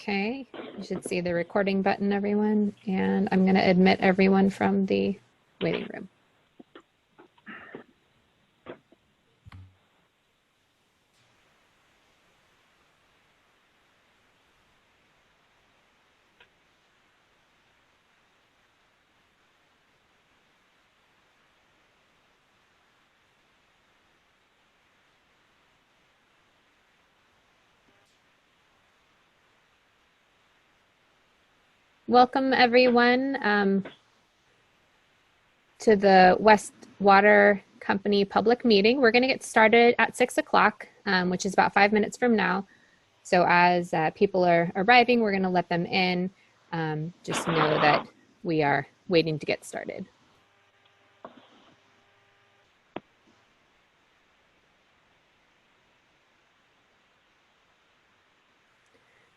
Okay, you should see the recording button, everyone, and I'm going to admit everyone from the waiting room. Welcome, everyone, to the West Water Company public meeting. We're going to get started at 6 o'clock, which is about 5 minutes from now. So as people are arriving, we're going to let them in. Just know that we are waiting to get started.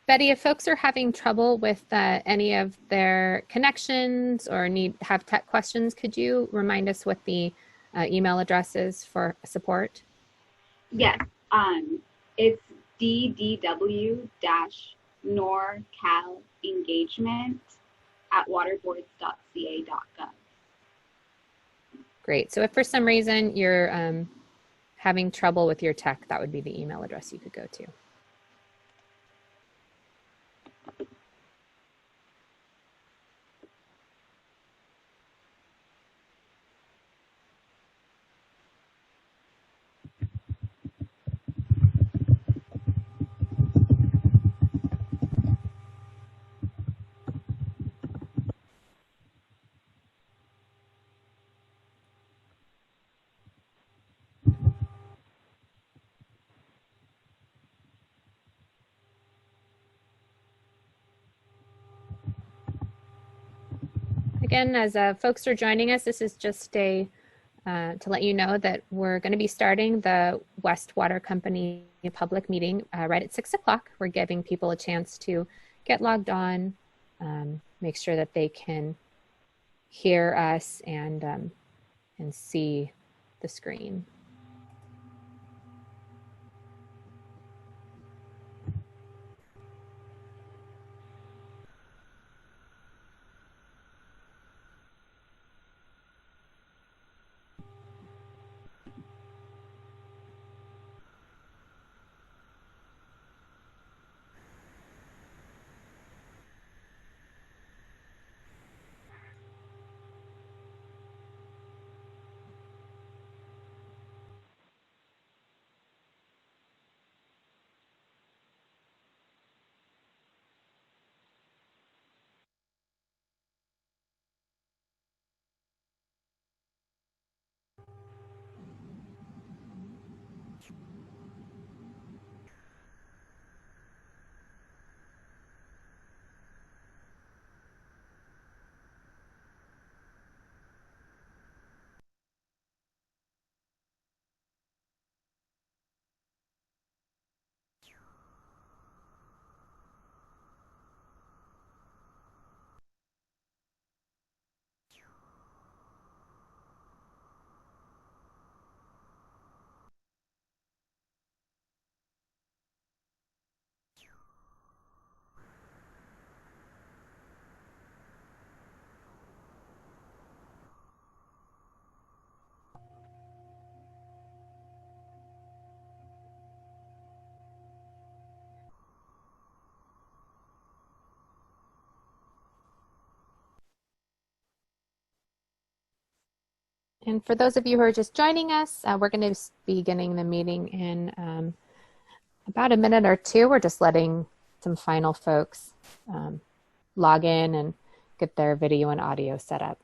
Betty, if folks are having trouble with any of their connections or have tech questions, could you remind us what the email address is for support? Yes, it's ddw-norcalengagement@waterboards.ca.gov. Great. So if for some reason you're having trouble with your tech, that would be the email address you could go to. Again, as folks are joining us, this is just to let you know that we're going to be starting the West Water Company public meeting right at 6 o'clock. We're giving people a chance to get logged on, make sure that they can hear us and see the screen. And for those of you who are just joining us, we're going to be beginning the meeting in about a minute or two. We're just letting some final folks log in and get their video and audio set up.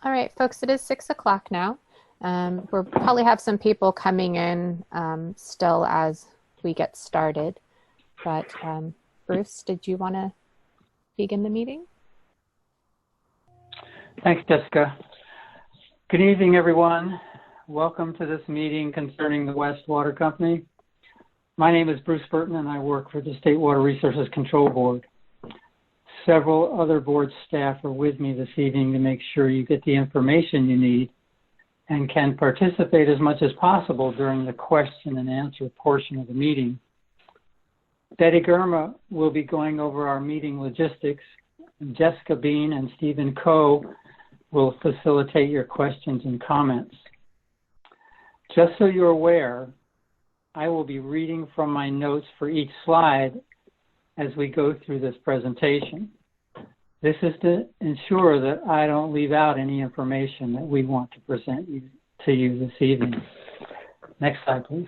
All right, folks, it is 6 o'clock now. We'll probably have some people coming in still as we get started. But Bruce, did you want to begin the meeting? Thanks, Jessica. Good evening, everyone. Welcome to this meeting concerning the West Water Company. My name is Bruce Burton, and I work for the State Water Resources Control Board. Several other board staff are with me this evening to make sure you get the information you need and can participate as much as possible during the question and answer portion of the meeting. Betty Germa will be going over our meeting logistics, and Jessica Bean and Stephen Coe will facilitate your questions and comments. Just so you're aware, I will be reading from my notes for each slide as we go through this presentation. This is to ensure that I don't leave out any information that we want to present to you this evening. Next slide, please.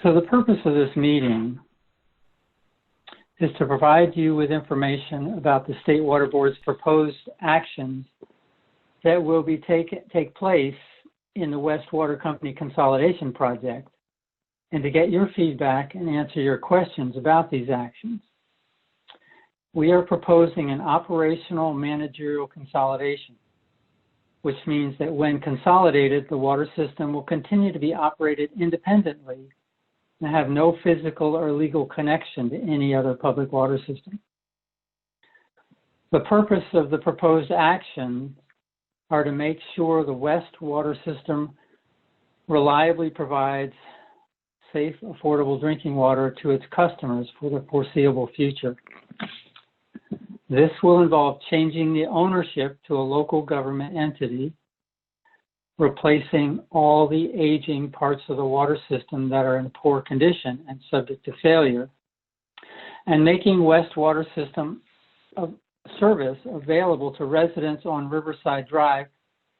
So the purpose of this meeting is to provide you with information about the State Water Board's proposed actions that will be take place in the West Water Company Consolidation Project, and to get your feedback and answer your questions about these actions. We are proposing an operational managerial consolidation, which means that when consolidated, the water system will continue to be operated independently and have no physical or legal connection to any other public water system. The purpose of the proposed actions are to make sure the West Water System reliably provides safe, affordable drinking water to its customers for the foreseeable future. This will involve changing the ownership to a local government entity, replacing all the aging parts of the water system that are in poor condition and subject to failure, and making West Water System service available to residents on Riverside Drive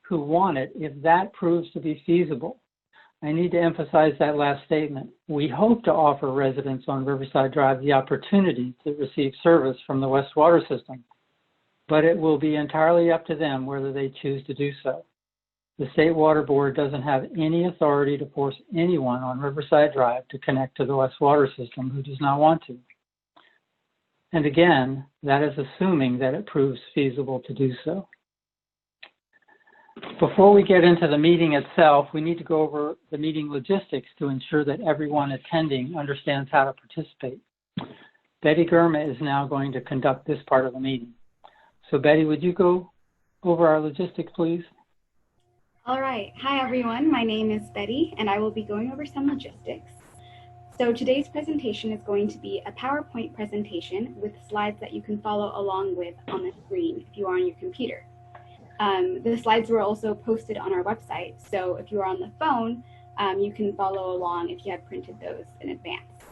who want it if that proves to be feasible. I need to emphasize that last statement. We hope to offer residents on Riverside Drive the opportunity to receive service from the West Water System, but it will be entirely up to them whether they choose to do so. The State Water Board doesn't have any authority to force anyone on Riverside Drive to connect to the West Water System who does not want to. And again, that is assuming that it proves feasible to do so. Before we get into the meeting itself, we need to go over the meeting logistics to ensure that everyone attending understands how to participate. Betty Germa is now going to conduct this part of the meeting. So Betty, would you go over our logistics, please? All right. Hi, everyone. My name is Betty, and I will be going over some logistics. So today's presentation is going to be a PowerPoint presentation with slides that you can follow along with on the screen if you are on your computer. The slides were also posted on our website, so if you are on the phone, you can follow along if you have printed those in advance.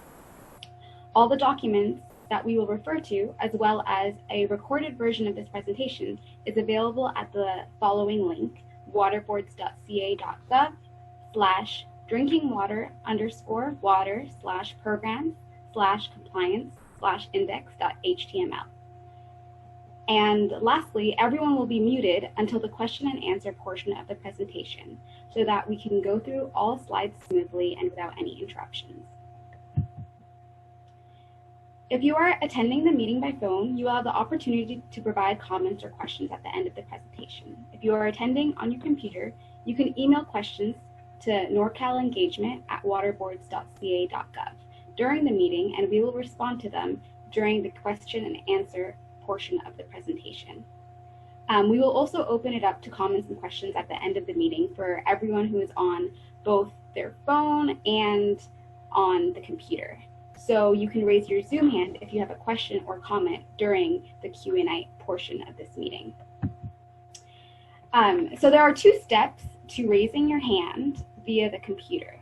All the documents that we will refer to, as well as a recorded version of this presentation, is available at the following link, waterboards.ca.gov/drinking-water_programs/compliance/index.html. And lastly, everyone will be muted until the question and answer portion of the presentation so that we can go through all slides smoothly and without any interruptions. If you are attending the meeting by phone, you will have the opportunity to provide comments or questions at the end of the presentation. If you are attending on your computer, you can email questions to norcalengagement@waterboards.ca.gov during the meeting, and we will respond to them during the question and answer portion of the presentation. We will also open it up to comments and questions at the end of the meeting for everyone who is on both their phone and on the computer. So you can raise your Zoom hand if you have a question or comment during the Q&A portion of this meeting. So there are two steps to raising your hand via the computer.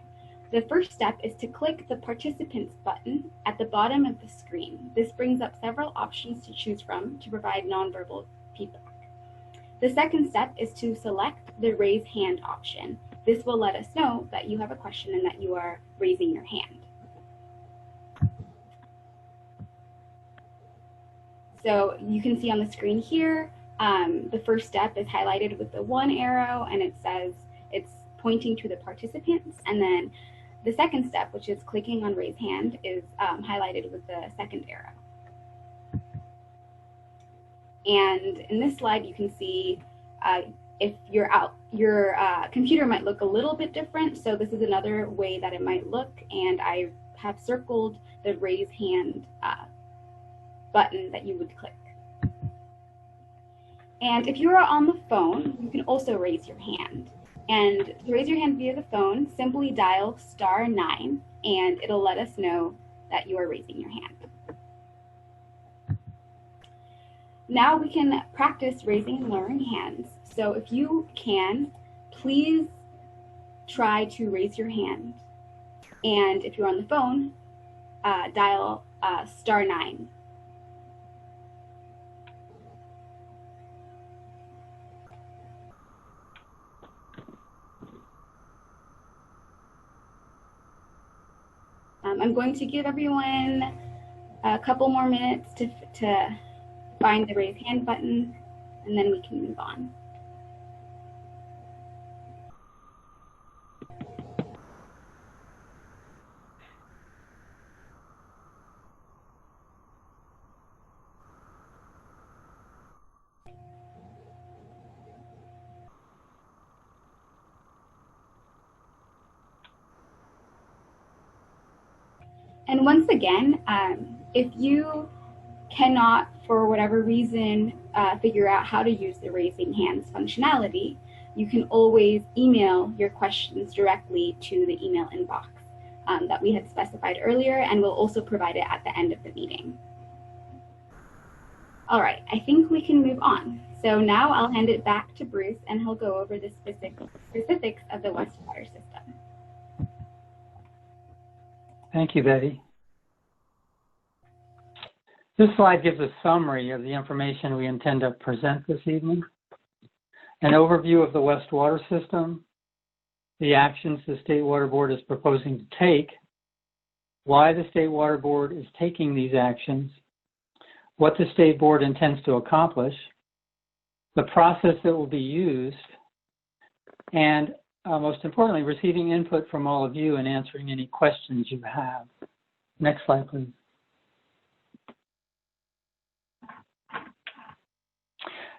The first step is to click the Participants button at the bottom of the screen. This brings up several options to choose from to provide nonverbal feedback. The second step is to select the Raise Hand option. This will let us know that you have a question and that you are raising your hand. So you can see on the screen here, the first step is highlighted with the one arrow, and it says it's pointing to the participants. And then the second step, which is clicking on raise hand, is highlighted with the second arrow. And in this slide, you can see if you're out, your computer might look a little bit different. So this is another way that it might look. And I have circled the raise hand button that you would click. And if you are on the phone, you can also raise your hand. And to raise your hand via the phone, simply dial *9, and it'll let us know that you are raising your hand. Now we can practice raising and lowering hands. So if you can, please try to raise your hand. And if you're on the phone, dial *9. I'm going to give everyone a couple more minutes to find the raise hand button, and then we can move on. And once again, if you cannot, for whatever reason, figure out how to use the raising hands functionality, you can always email your questions directly to the email inbox that we had specified earlier, and we'll also provide it at the end of the meeting. All right, I think we can move on. So now I'll hand it back to Bruce, and he'll go over the specifics of the wastewater system. Thank you, Betty. This slide gives a summary of the information we intend to present this evening. An overview of the West Water System, the actions the State Water Board is proposing to take, why the State Water Board is taking these actions, what the State Board intends to accomplish, the process that will be used, and most importantly, receiving input from all of you and answering any questions you have. Next slide, please.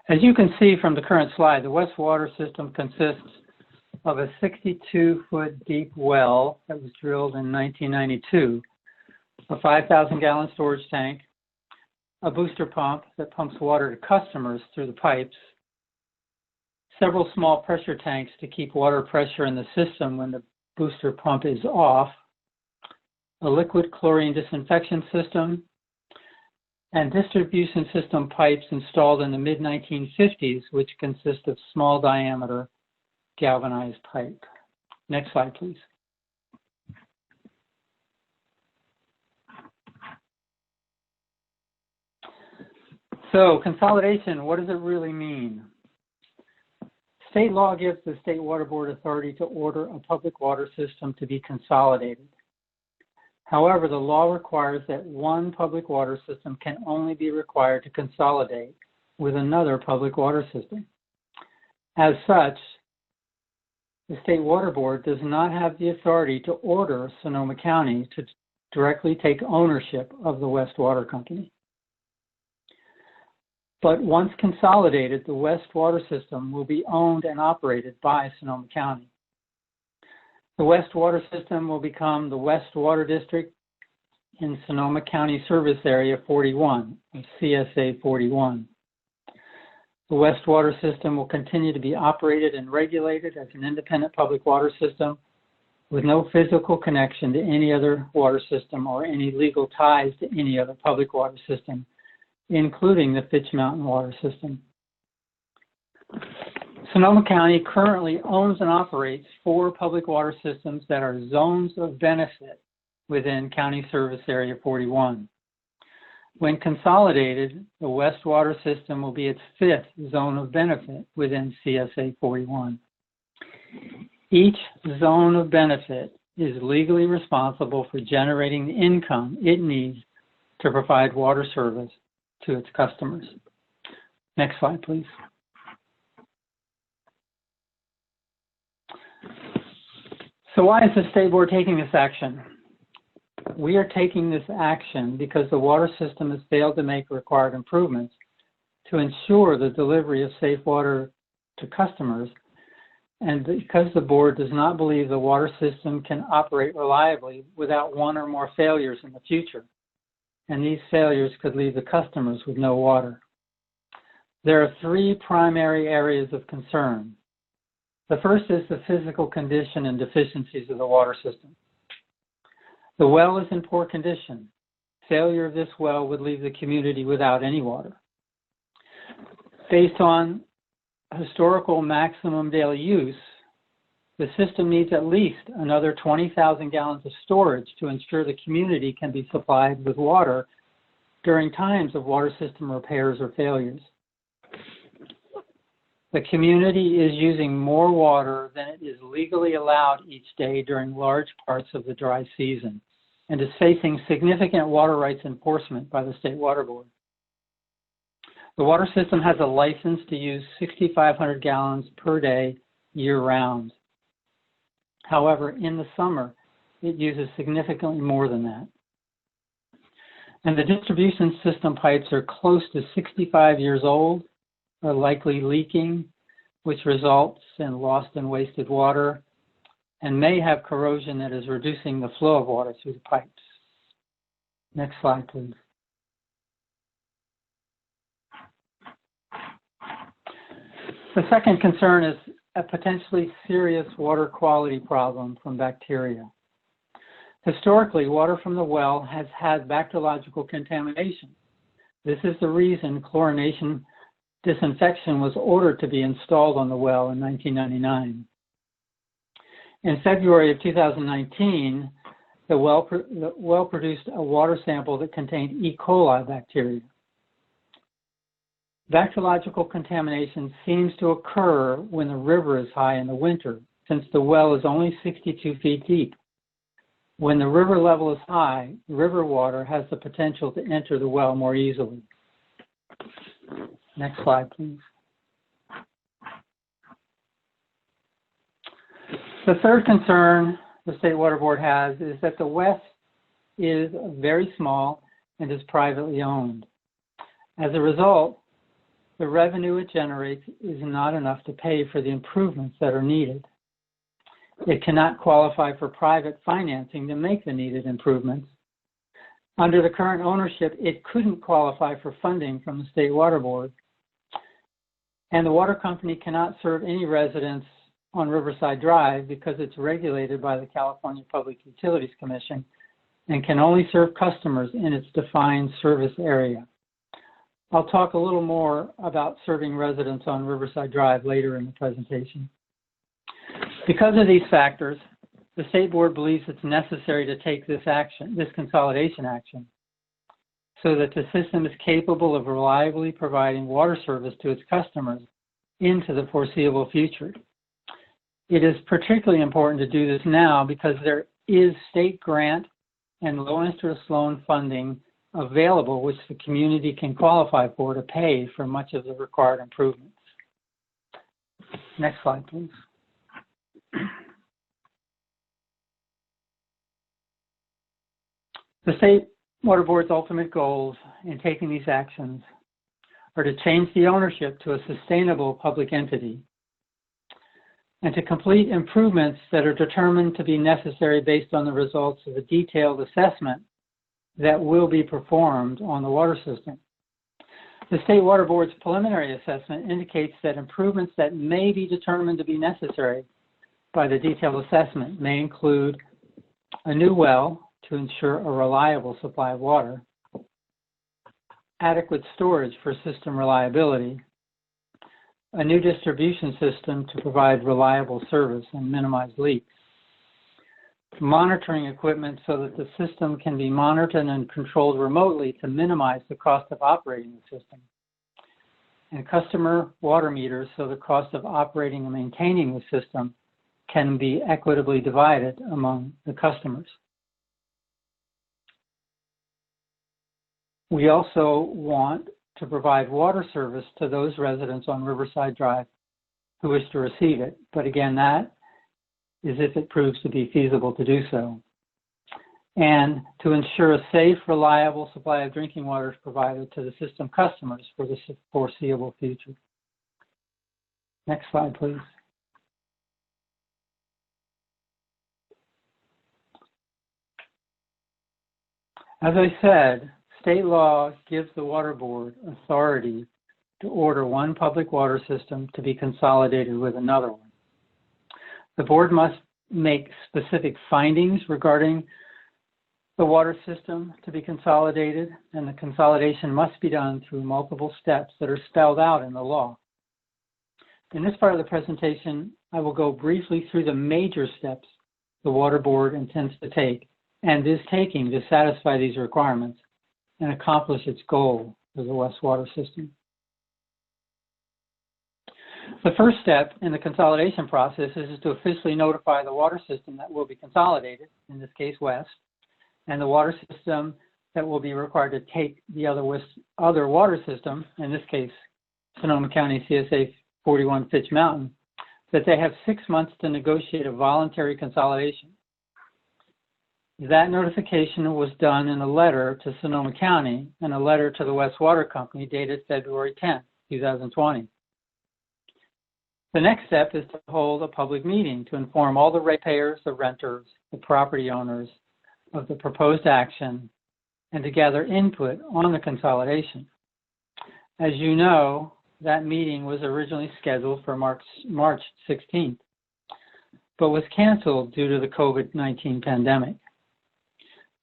As you can see from the current slide, the West Water System consists of a 62-foot deep well that was drilled in 1992, a 5,000-gallon storage tank, a booster pump that pumps water to customers through the pipes, several small pressure tanks to keep water pressure in the system when the booster pump is off, a liquid chlorine disinfection system, and distribution system pipes installed in the mid-1950s, which consist of small diameter galvanized pipe. Next slide, please. So, consolidation, what does it really mean? State law gives the State Water Board authority to order a public water system to be consolidated. However, the law requires that one public water system can only be required to consolidate with another public water system. As such, the State Water Board does not have the authority to order Sonoma County to directly take ownership of the West Water Company. But once consolidated, the West Water System will be owned and operated by Sonoma County. The West Water System will become the West Water District in Sonoma County Service Area 41, or CSA 41. The West Water System will continue to be operated and regulated as an independent public water system with no physical connection to any other water system or any legal ties to any other public water system, including the Fitch Mountain Water System. Sonoma County currently owns and operates 4 public water systems that are zones of benefit within County Service Area 41. When consolidated, the West Water System will be its 5th zone of benefit within CSA 41. Each zone of benefit is legally responsible for generating the income it needs to provide water service to its customers. Next slide, please. So why is the State Board taking this action? We are taking this action because the water system has failed to make required improvements to ensure the delivery of safe water to customers, and because the board does not believe the water system can operate reliably without one or more failures in the future, and these failures could leave the customers with no water. There are three primary areas of concern. The first is the physical condition and deficiencies of the water system. The well is in poor condition. Failure of this well would leave the community without any water. Based on historical maximum daily use, the system needs at least another 20,000 gallons of storage to ensure the community can be supplied with water during times of water system repairs or failures. The community is using more water than it is legally allowed each day during large parts of the dry season and is facing significant water rights enforcement by the State Water Board. The water system has a license to use 6,500 gallons per day year-round. However, in the summer, it uses significantly more than that. And the distribution system pipes are close to 65 years old, are likely leaking, which results in lost and wasted water, and may have corrosion that is reducing the flow of water through the pipes. Next slide, please. The second concern is a potentially serious water quality problem from bacteria. Historically, water from the well has had bacteriological contamination. This is the reason chlorination disinfection was ordered to be installed on the well in 1999. In February of 2019, the well produced a water sample that contained E. coli bacteria. Bacteriological contamination seems to occur when the river is high in the winter, since the well is only 62 feet deep. When the river level is high, river water has the potential to enter the well more easily. Next slide, please. The third concern the State Water Board has is that the West is very small and is privately owned. As a result, the revenue it generates is not enough to pay for the improvements that are needed. It cannot qualify for private financing to make the needed improvements. Under the current ownership, it couldn't qualify for funding from the State Water Board. And the water company cannot serve any residents on Riverside Drive because it's regulated by the California Public Utilities Commission and can only serve customers in its defined service area. I'll talk a little more about serving residents on Riverside Drive later in the presentation. Because of these factors, the State Board believes it's necessary to take this consolidation action, so that the system is capable of reliably providing water service to its customers into the foreseeable future. It is particularly important to do this now because there is state grant and low-interest loan funding available which the community can qualify for to pay for much of the required improvements. Next slide, please. The State Water Board's ultimate goals in taking these actions are to change the ownership to a sustainable public entity and to complete improvements that are determined to be necessary based on the results of a detailed assessment that will be performed on the water system. The State Water Board's preliminary assessment indicates that improvements that may be determined to be necessary by the detailed assessment may include a new well to ensure a reliable supply of water, adequate storage for system reliability, a new distribution system to provide reliable service and minimize leaks, monitoring equipment so that the system can be monitored and controlled remotely to minimize the cost of operating the system, and customer water meters so the cost of operating and maintaining the system can be equitably divided among the customers. We also want to provide water service to those residents on Riverside Drive who wish to receive it, but again, that is if it proves to be feasible to do so. And to ensure a safe, reliable supply of drinking water is provided to the system customers for the foreseeable future. Next slide, please. As I said, state law gives the Water Board authority to order one public water system to be consolidated with another one. The board must make specific findings regarding the water system to be consolidated, and the consolidation must be done through multiple steps that are spelled out in the law. In this part of the presentation, I will go briefly through the major steps the Water Board intends to take and is taking to satisfy these requirements and accomplish its goal for the West Water System. The first step in the consolidation process is to officially notify the water system that will be consolidated, in this case West, and the water system that will be required to take the other water system, in this case Sonoma County CSA 41 Fitch Mountain, that they have 6 months to negotiate a voluntary consolidation. That notification was done in a letter to Sonoma County and a letter to the West Water Company dated February 10, 2020. The next step is to hold a public meeting to inform all the ratepayers, the renters, the property owners of the proposed action and to gather input on the consolidation. As you know, that meeting was originally scheduled for March 16th, but was canceled due to the COVID-19 pandemic.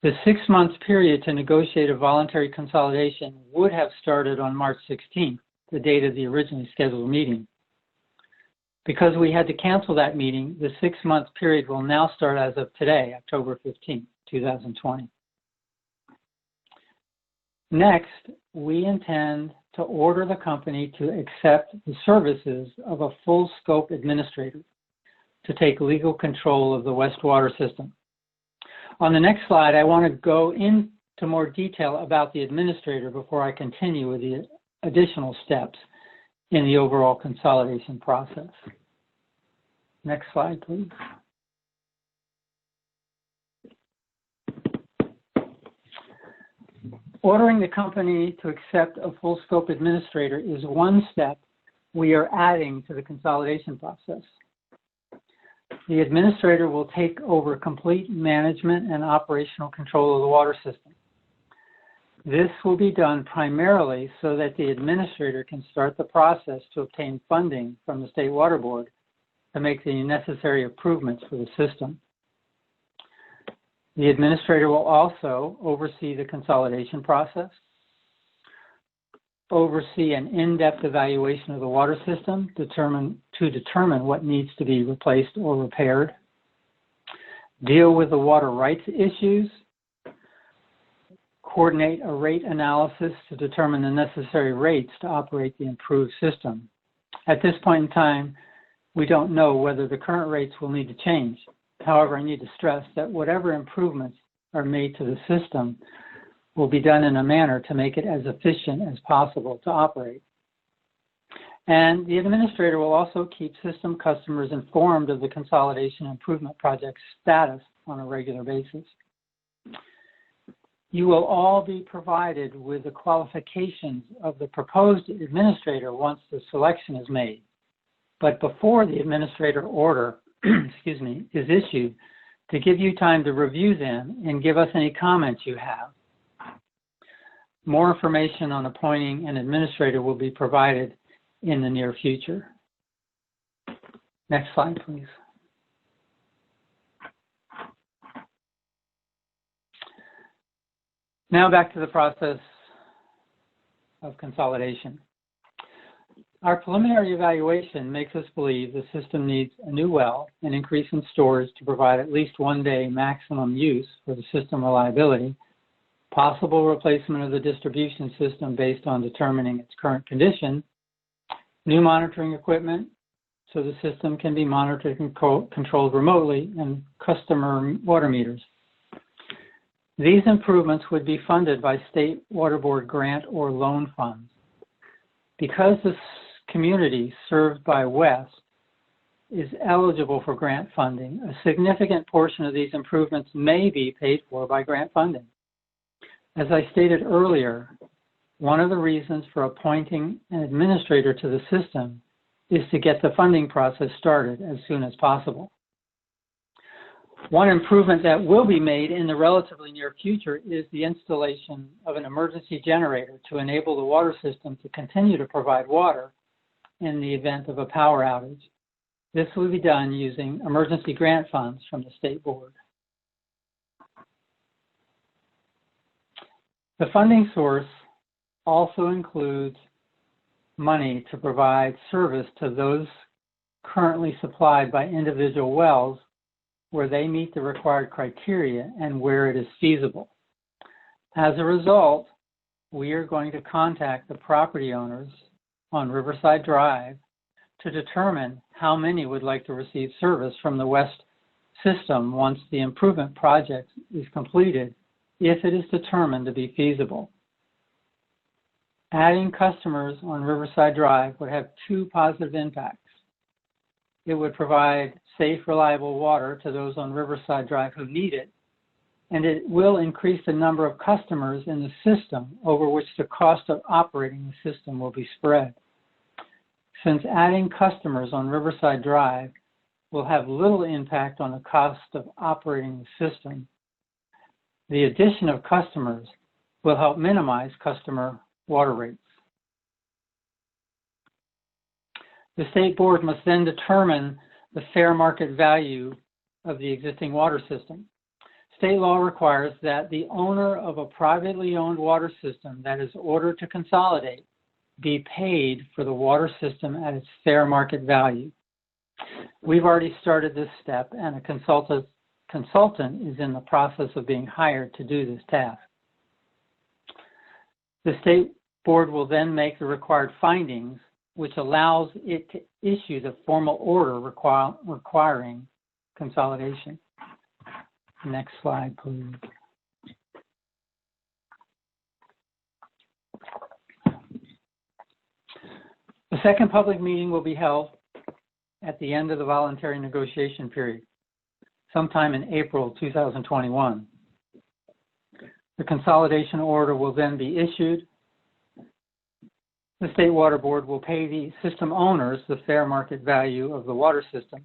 The 6-month period to negotiate a voluntary consolidation would have started on March 16th, the date of the originally scheduled meeting. Because we had to cancel that meeting, the 6-month period will now start as of today, October 15th, 2020. Next, we intend to order the company to accept the services of a full scope administrator to take legal control of the West Water System. On the next slide, I want to go into more detail about the administrator before I continue with the additional steps in the overall consolidation process. Next slide, please. Ordering the company to accept a full scope administrator is one step we are adding to the consolidation process. The administrator will take over complete management and operational control of the water system. This will be done primarily so that the administrator can start the process to obtain funding from the State Water Board to make the necessary improvements for the system. The administrator will also oversee the consolidation process, oversee an in-depth evaluation of the water system to determine what needs to be replaced or repaired, deal with the water rights issues, coordinate a rate analysis to determine the necessary rates to operate the improved system. At this point in time, we don't know whether the current rates will need to change. However, I need to stress that whatever improvements are made to the system will be done in a manner to make it as efficient as possible to operate. And the administrator will also keep system customers informed of the consolidation improvement project status on a regular basis. You will all be provided with the qualifications of the proposed administrator once the selection is made. But before the administrator order is issued, to give you time to review them and give us any comments you have. More information on appointing an administrator will be provided in the near future. Next slide, please. Now back to the process of consolidation. Our preliminary evaluation makes us believe the system needs a new well, an increase in storage to provide at least 1 day maximum use for the system reliability, possible replacement of the distribution system based on determining its current condition, new monitoring equipment, so the system can be monitored and controlled remotely and customer water meters. These improvements would be funded by State Water Board grant or loan funds. Because this community served by WEST is eligible for grant funding, a significant portion of these improvements may be paid for by grant funding. As I stated earlier, one of the reasons for appointing an administrator to the system is to get the funding process started as soon as possible. One improvement that will be made in the relatively near future is the installation of an emergency generator to enable the water system to continue to provide water in the event of a power outage. This will be done using emergency grant funds from the State Board. The funding source also includes money to provide service to those currently supplied by individual wells where they meet the required criteria and where it is feasible. As a result, we are going to contact the property owners on Riverside Drive to determine how many would like to receive service from the West system once the improvement project is completed, if it is determined to be feasible. Adding customers on Riverside Drive would have two positive impacts. It would provide safe, reliable water to those on Riverside Drive who need it, and it will increase the number of customers in the system over which the cost of operating the system will be spread. Since adding customers on Riverside Drive will have little impact on the cost of operating the system, the addition of customers will help minimize customer water rates. The State Board must then determine the fair market value of the existing water system. State law requires that the owner of a privately owned water system that is ordered to consolidate be paid for the water system at its fair market value. We've already started this step, and a consultant is in the process of being hired to do this task. The State Board will then make the required findings, which allows it to issue the formal order requiring consolidation. Next slide, please. The second public meeting will be held at the end of the voluntary negotiation period, sometime in April 2021. The consolidation order will then be issued. The State Water Board will pay the system owners the fair market value of the water system.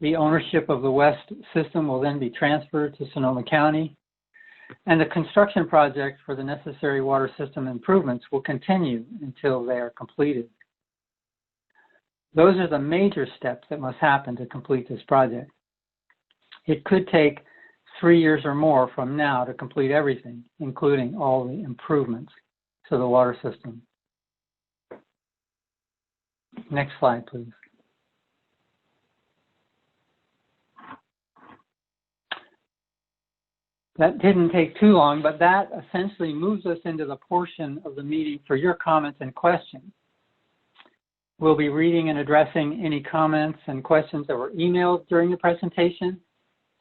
The ownership of the West system will then be transferred to Sonoma County, and the construction project for the necessary water system improvements will continue until they are completed. Those are the major steps that must happen to complete this project. It could take 3 years or more from now to complete everything, including all the improvements to the water system. Next slide, please. That didn't take too long, but that essentially moves us into the portion of the meeting for your comments and questions. We'll be reading and addressing any comments and questions that were emailed during the presentation,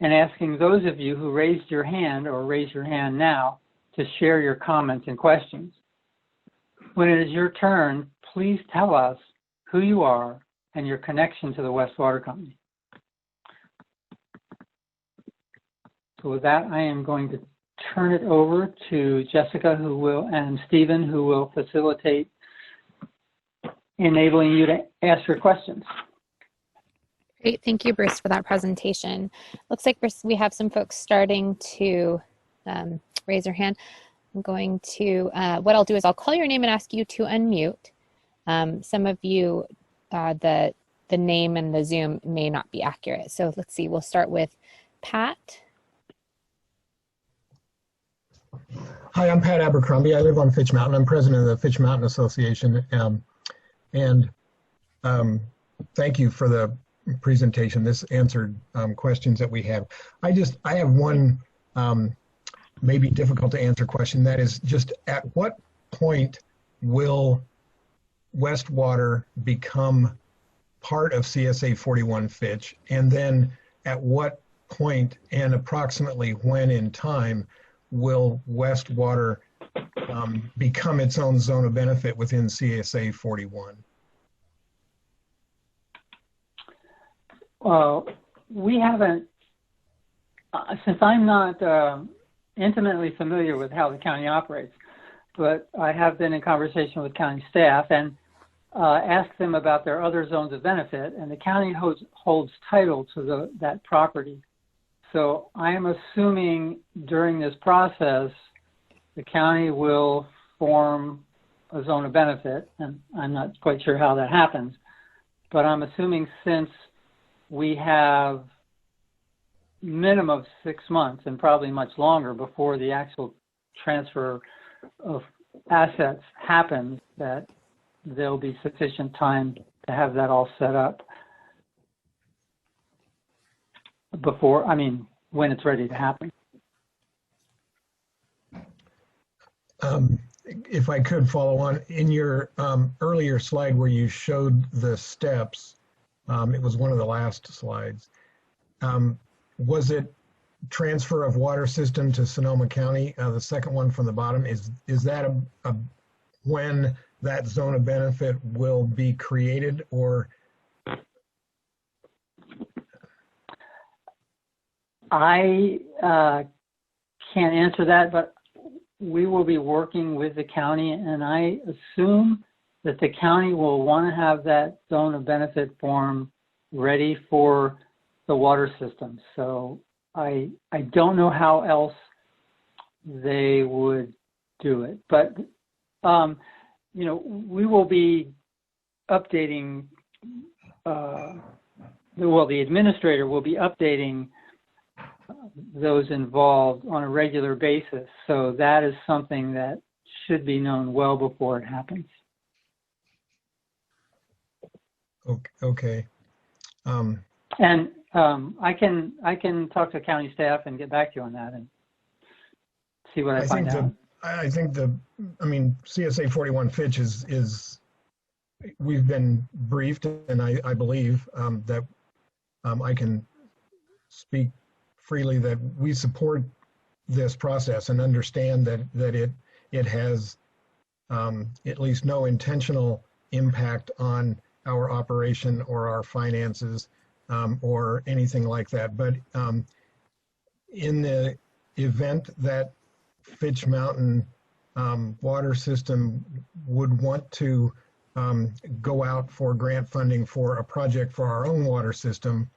and asking those of you who raised your hand or raise your hand now to share your comments and questions. When it is your turn, please tell us who you are and your connection to the West Water Company. So with that, I am going to turn it over to Jessica and Stephen, who will facilitate enabling you to ask your questions. Great, thank you, Bruce, for that presentation. Looks like we have some folks starting to raise their hand. I'm going to, what I'll do is I'll call your name and ask you to unmute. Some of you, the name and the Zoom may not be accurate. So let's see, we'll start with Pat. Hi, I'm Pat Abercrombie. I live on Fitch Mountain. I'm president of the Fitch Mountain Association. Thank you for the presentation. This answered questions that we have. I have one maybe difficult to answer question. That is just at what point will West Water become part of CSA 41 Fitch? And then at what point and approximately when in time will Westwater become its own zone of benefit within CSA 41? We haven't, since I'm not intimately familiar with how the county operates, but I have been in conversation with county staff and asked them about their other zones of benefit, and the county holds title to that property. So I am assuming during this process, the county will form a zone of benefit, and I'm not quite sure how that happens, but I'm assuming since we have minimum of 6 months and probably much longer before the actual transfer of assets happens, that there'll be sufficient time to have that all set up before, when it's ready to happen. If I could follow on, in your earlier slide where you showed the steps, it was one of the last slides. Was it transfer of water system to Sonoma County? The second one from the bottom, is that when that zone of benefit will be created, or? I can't answer that, but we will be working with the county, and I assume that the county will want to have that zone of benefit form ready for the water system. So I don't know how else they would do it, but we will be updating. The administrator will be updating those involved on a regular basis. So that is something that should be known well before it happens. Okay. And I can talk to county staff and get back to you on that and see what I find out. I think CSA 41 Fitch is we've been briefed, and I believe that I can speak freely that we support this process and understand that it has at least no intentional impact on our operation or our finances or anything like that. But in the event that Fitch Mountain water system would want to go out for grant funding for a project for our own water system,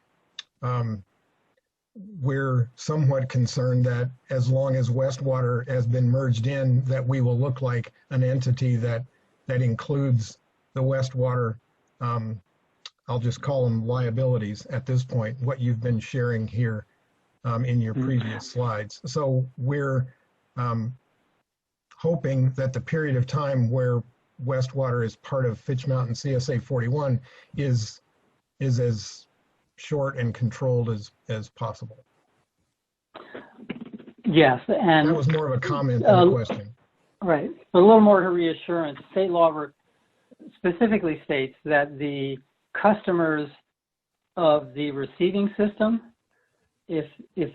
we're somewhat concerned that as long as Westwater has been merged in, that we will look like an entity that includes the Westwater, I'll just call them liabilities at this point, what you've been sharing here in your previous slides. So we're hoping that the period of time where Westwater is part of Fitch Mountain CSA 41 is as short and controlled as possible. Yes, and that was more of a comment than a question. Right, but a little more reassurance. State law specifically states that the customers of the receiving system, if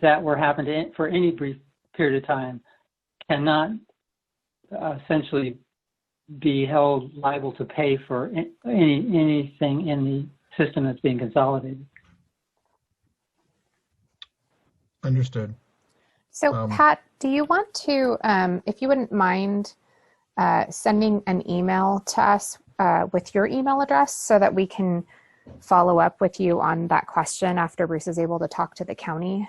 that were happened for any brief period of time, cannot essentially be held liable to pay for anything in the system that's being consolidated. Understood. So Pat, do you want to, if you wouldn't mind sending an email to us with your email address so that we can follow up with you on that question after Bruce is able to talk to the county?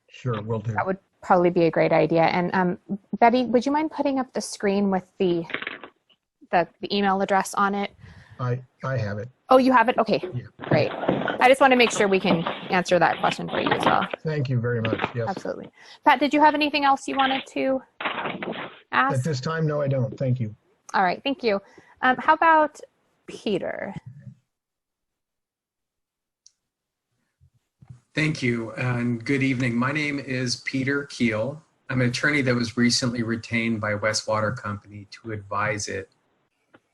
Sure, will do. That would probably be a great idea. And Betty, would you mind putting up the screen with the email address on it? I have it. Oh, you have it? Okay, yeah. Great. I just want to make sure we can answer that question for you as well. Thank you very much. Yes. Absolutely. Pat, did you have anything else you wanted to ask? At this time, no, I don't. Thank you. All right, thank you. How about Peter? Thank you, and good evening. My name is Peter Keel. I'm an attorney that was recently retained by Westwater Company to advise it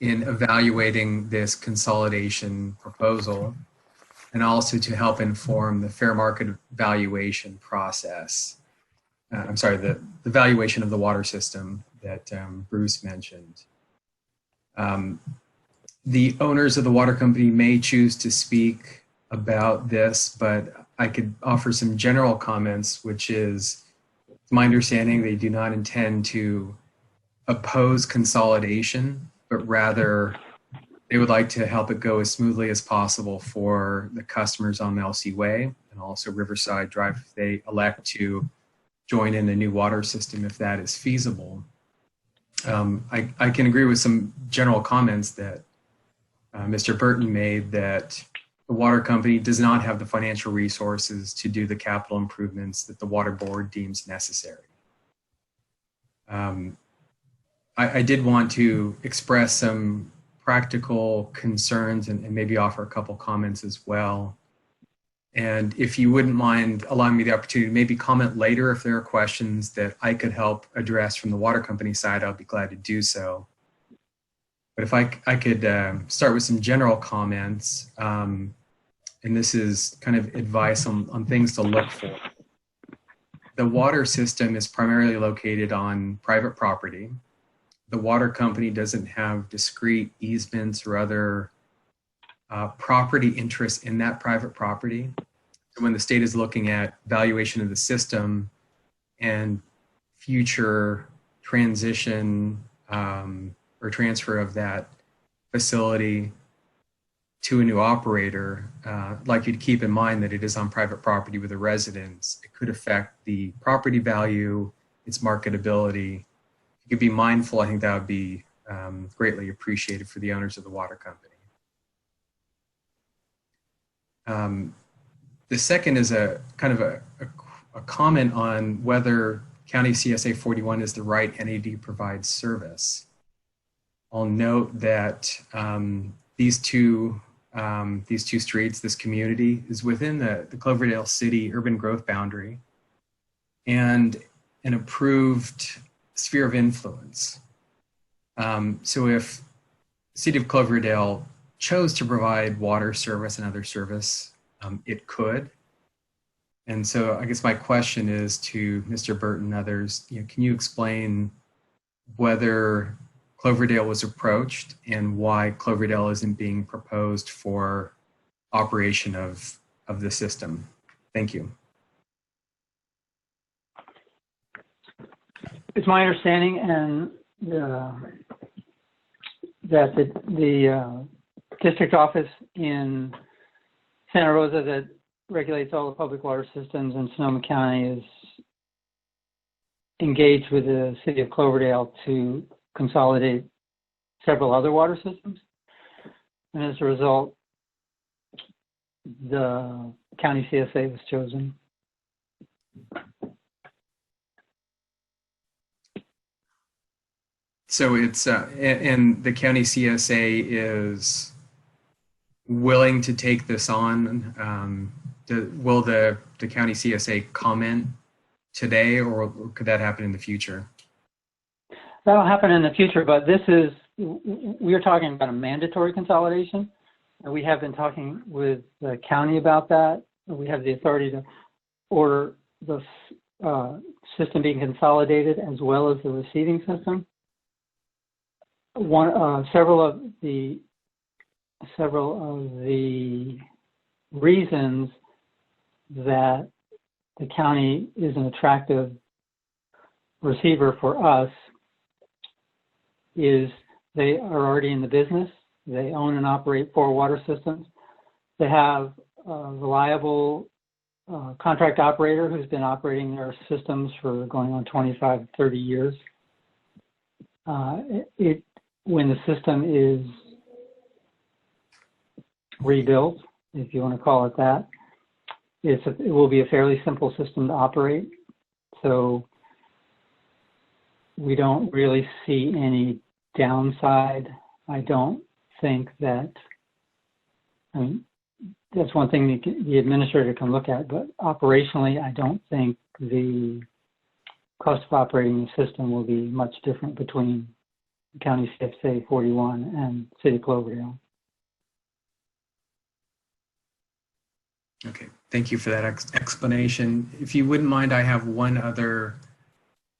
in evaluating this consolidation proposal, and also to help inform the fair market valuation process. I'm sorry, the valuation of the water system that Bruce mentioned. The owners of the water company may choose to speak about this, but I could offer some general comments, which is, it's my understanding they do not intend to oppose consolidation, but rather they would like to help it go as smoothly as possible for the customers on Melsey Way and also Riverside Drive if they elect to join in a new water system if that is feasible. I can agree with some general comments that Mr. Burton made, that the water company does not have the financial resources to do the capital improvements that the water board deems necessary. I did want to express some practical concerns and maybe offer a couple comments as well. And if you wouldn't mind allowing me the opportunity to maybe comment later if there are questions that I could help address from the water company side, I'll be glad to do so. But if I could start with some general comments, and this is kind of advice on things to look for. The water system is primarily located on private property. The water company doesn't have discrete easements or other property interests in that private property. So when the state is looking at valuation of the system and future transition or transfer of that facility to a new operator, I'd like you to keep in mind that it is on private property with a residence. It could affect the property value, its marketability. You could be mindful. I think that would be greatly appreciated for the owners of the water company. The second is a kind of a comment on whether County CSA 41 is the right entity to provide service. I'll note that these two streets, this community, is within the Cloverdale City urban growth boundary and an approved sphere of influence. So if the City of Cloverdale chose to provide water service and other service, it could. And so I guess my question is to Mr. Burton and others, can you explain whether Cloverdale was approached and why Cloverdale isn't being proposed for operation of the system? Thank you. It's my understanding that the district office in Santa Rosa that regulates all the public water systems in Sonoma County is engaged with the City of Cloverdale to consolidate several other water systems. And as a result, the county CSA was chosen. So it's, and the county CSA is willing to take this on. Will the county CSA comment today, or could that happen in the future? That'll happen in the future, but we are talking about a mandatory consolidation. And we have been talking with the county about that. We have the authority to order the system being consolidated as well as the receiving system. Several of the reasons that the county is an attractive receiver for us is they are already in the business. They own and operate 4 water systems. They have a reliable contract operator who's been operating their systems for going on 25, 30 years. When the system is rebuilt, if you want to call it that, it will be a fairly simple system to operate. So we don't really see any downside. I don't think that, that's one thing the administrator can look at, but operationally, I don't think the cost of operating the system will be much different between County CSA 41 and City of Cloverdale. Okay, thank you for that explanation. If you wouldn't mind, I have one other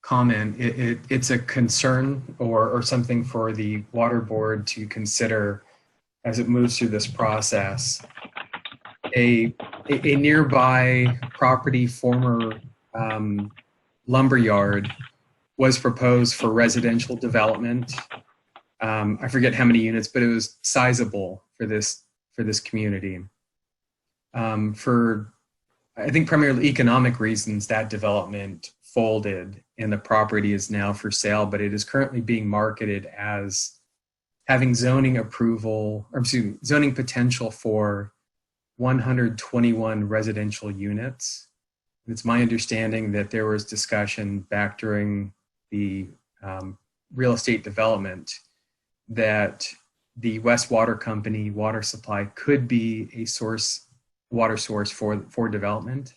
comment. It's a concern or something for the water board to consider as it moves through this process. A nearby property, former lumberyard, was proposed for residential development. I forget how many units, but it was sizable for this community. For, I think, primarily economic reasons, that development folded and the property is now for sale, but it is currently being marketed as having zoning approval, or excuse me, zoning potential for 121 residential units. It's my understanding that there was discussion back during the real estate development that the West Water Company water supply could be a water source for development.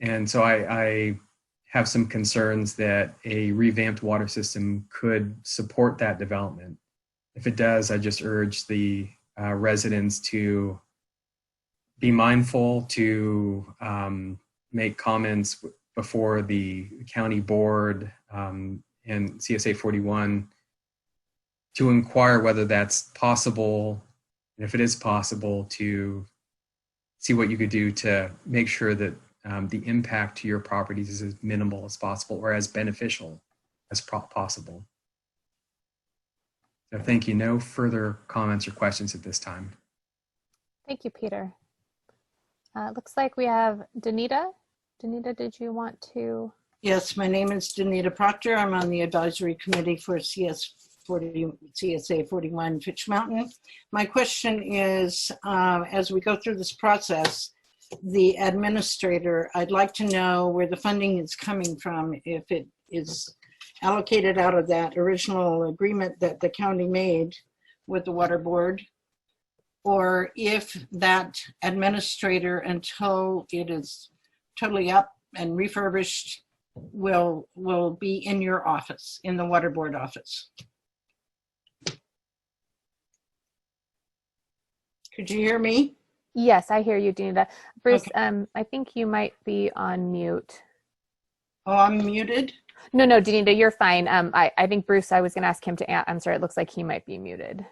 And so I have some concerns that a revamped water system could support that development. If it does, I just urge the residents to be mindful to make comments before the county board and CSA 41 to inquire whether that's possible, and if it is possible, to see what you could do to make sure that the impact to your properties is as minimal as possible or as beneficial as possible. So thank you. No further comments or questions at this time. Thank you, Peter. Looks like we have Danita. Danita, did you want to? Yes, my name is Danita Proctor. I'm on the advisory committee for CSA 41 Fitch Mountain. My question is, as we go through this process, the administrator, I'd like to know where the funding is coming from, if it is allocated out of that original agreement that the county made with the water board, or if that administrator, until it is totally up and refurbished, will be in your office, in the water board office. Could you hear me? Yes, I hear you, Danita. Bruce, Okay. I think you might be on mute. Oh, I'm muted? No, Danita, you're fine. I think Bruce, I was going to ask him to answer. It looks like he might be muted.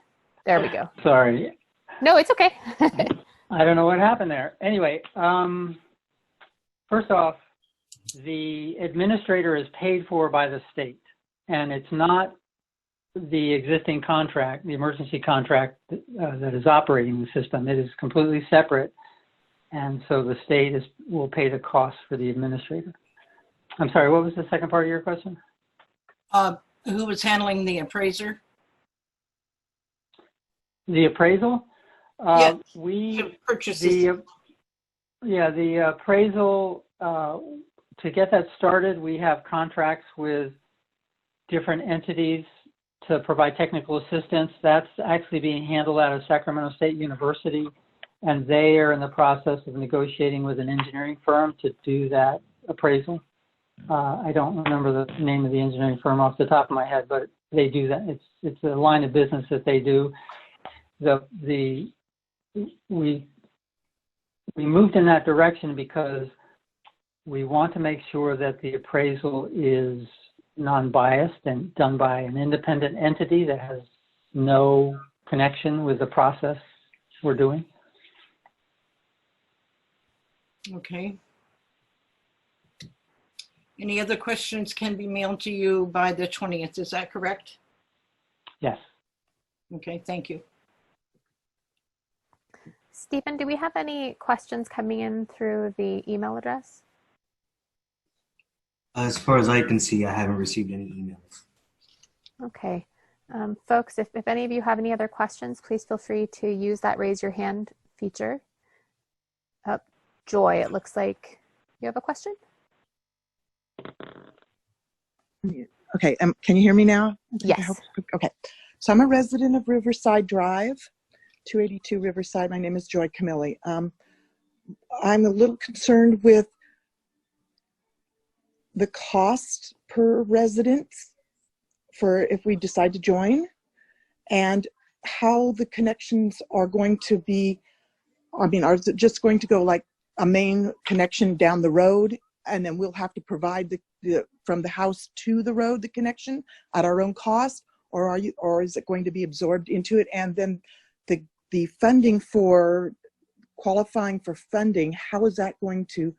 There we go. Sorry. No, it's okay. I don't know what happened there. Anyway, first off, the administrator is paid for by the state, and it's not the existing contract, the emergency contract that is operating the system. It is completely separate, and so the state will pay the cost for the administrator. I'm sorry, what was the second part of your question? Who was handling the appraiser? The appraisal? Yeah, We purchases. the appraisal, to get that started, we have contracts with different entities to provide technical assistance. That's actually being handled out of Sacramento State University, and they are in the process of negotiating with an engineering firm to do that appraisal. I don't remember the name of the engineering firm off the top of my head, but they do that. It's a line of business that they do. We moved in that direction because we want to make sure that the appraisal is non-biased and done by an independent entity that has no connection with the process we're doing. Okay. Any other questions can be mailed to you by the 20th, is that correct? Yes. Okay, thank you. Stephen, do we have any questions coming in through the email address? As far as I can see, I haven't received any emails. Okay. Folks, if any of you have any other questions, please feel free to use that raise your hand feature. Joy, it looks like you have a question? Okay, can you hear me now? Yes. Okay, so I'm a resident of Riverside Drive, 282 Riverside. My name is Joy Camilli. I'm a little concerned with the cost per resident for if we decide to join, and how the connections are going to be. I mean, are it just going to go like a main connection down the road, and then we'll have to provide the from the house to the road the connection at our own cost, or is it going to be absorbed into it? And then the funding for qualifying for funding, how is that going to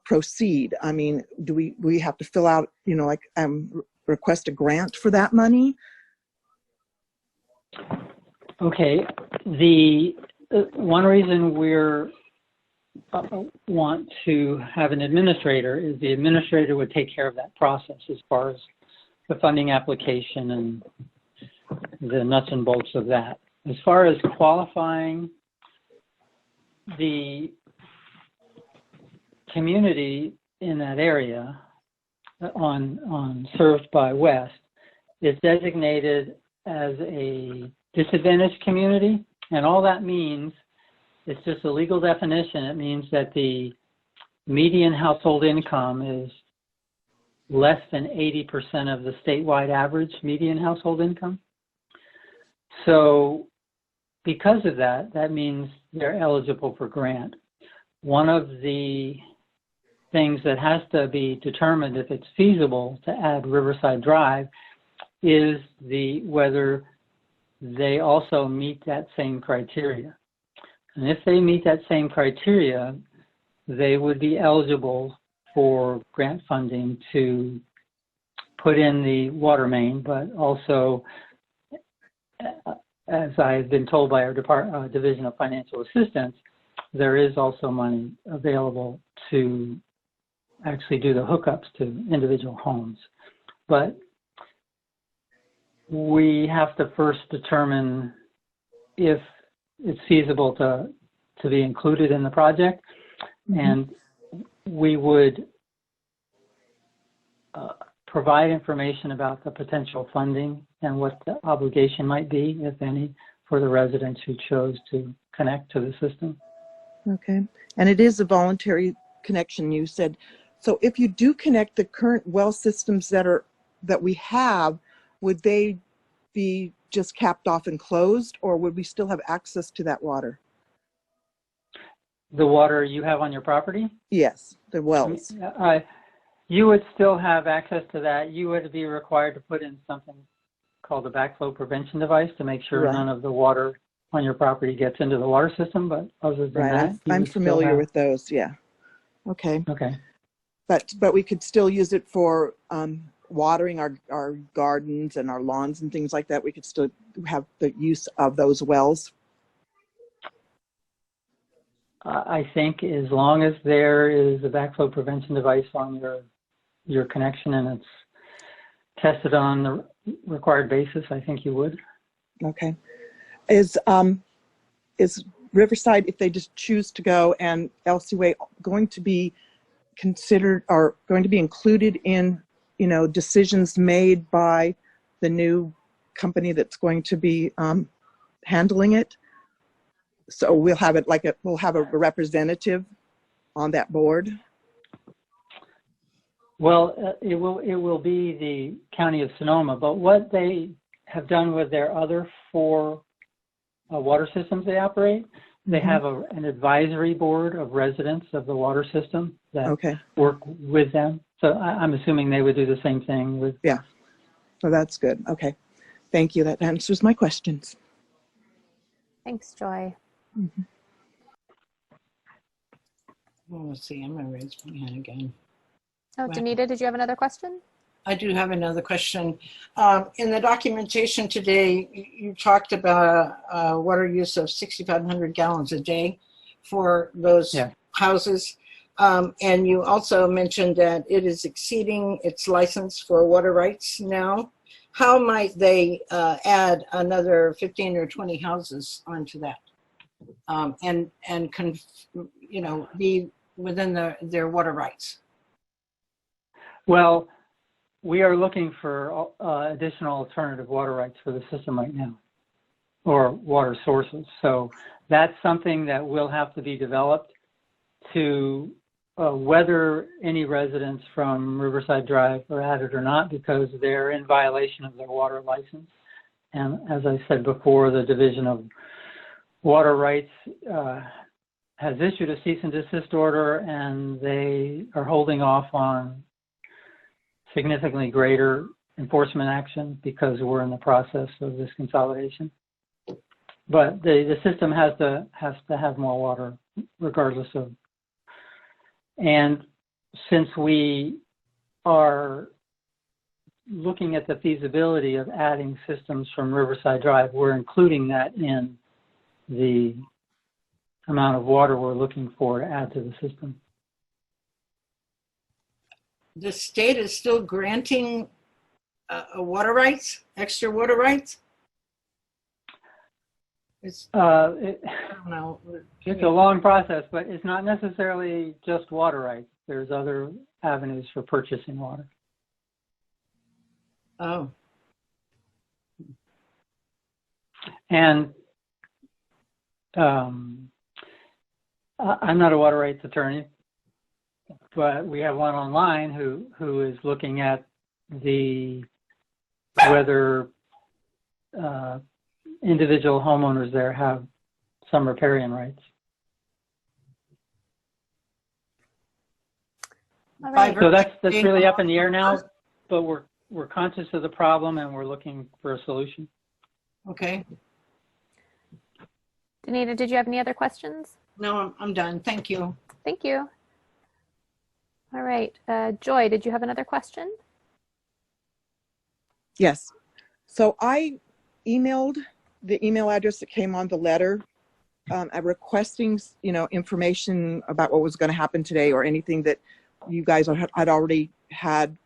proceed? I mean, do we have to fill out, you know, like request a grant for that money? Okay, the one reason we're want to have an administrator is the administrator would take care of that process as far as the funding application and the nuts and bolts of that. As far as qualifying, the community in that area on served by West is designated as a disadvantaged community, and all that means, it's just a legal definition. It means that the median household income is less than 80% of the statewide average median household income. So because of that, that means they're eligible for grant. One of the things that has to be determined if it's feasible to add Riverside Drive is whether they also meet that same criteria. And if they meet that same criteria, they would be eligible for grant funding to put in the water main, but also, as I've been told by our Division of Financial Assistance, there is also money available to actually do the hookups to individual homes. But we have to first determine if it's feasible to be included in the project, and we would provide information about the potential funding and what the obligation might be, if any, for the residents who chose to connect to the system. Okay, and it is a voluntary connection, you said. So if you do connect the current well systems that we have, would they be just capped off and closed, or would we still have access to that water? The water you have on your property? Yes, the wells. You would still have access to that. You would be required to put in something called a backflow prevention device to make sure none of the water on your property gets into the water system. But other than that, I'm familiar with those. Yeah. Okay. Okay. But we could still use it for watering our gardens and our lawns and things like that. We could still have the use of those wells. I think as long as there is a backflow prevention device on your connection and it's tested on the required basis, I think you would. Okay. Is Riverside, if they just choose to go, and LCWA going to be considered or going to be included in, you know, decisions made by the new company that's going to be handling it? So we'll have it like we'll have a representative on that board. Well, it will be the County of Sonoma, but what they have done with their other 4 water systems they operate, they have an advisory board of residents of the water system that work with them. So I'm assuming they would do the same thing with. Yeah. So that's good. Okay. Thank you. That answers my questions. Thanks, Joy. Well, let's see. I'm going to raise my hand again. Oh, Danita, did you have another question? I do have another question. In the documentation today, you talked about water use of 6,500 gallons a day for those houses. And you also mentioned that it is exceeding its license for water rights now. How might they add another 15 or 20 houses onto that and you know, be within their water rights? Well, we are looking for additional alternative water rights for the system right now, or water sources. So that's something that will have to be developed to whether any residents from Riverside Drive are added or not, because they're in violation of their water license. And as I said before, the Division of Water Rights has issued a cease and desist order, and they are holding off on significantly greater enforcement action because we're in the process of this consolidation. But the system has to have more water regardless of. And since we are looking at the feasibility of adding systems from Riverside Drive, we're including that in the amount of water we're looking for to add to the system. The state is still granting water rights, extra water rights? I don't know. It's a long process, but it's not necessarily just water rights. There's other avenues for purchasing water. Oh. And I'm not a water rights attorney, but we have one online who is looking at whether individual homeowners there have some riparian rights. All right. So that's really up in the air now, but we're conscious of the problem and we're looking for a solution. Okay. Danita, did you have any other questions? No, I'm done. Thank you. Thank you. All right. Joy, did you have another question? Yes. So I emailed the email address that came on the letter, requesting, information about what was going to happen today or anything that you guys had already had,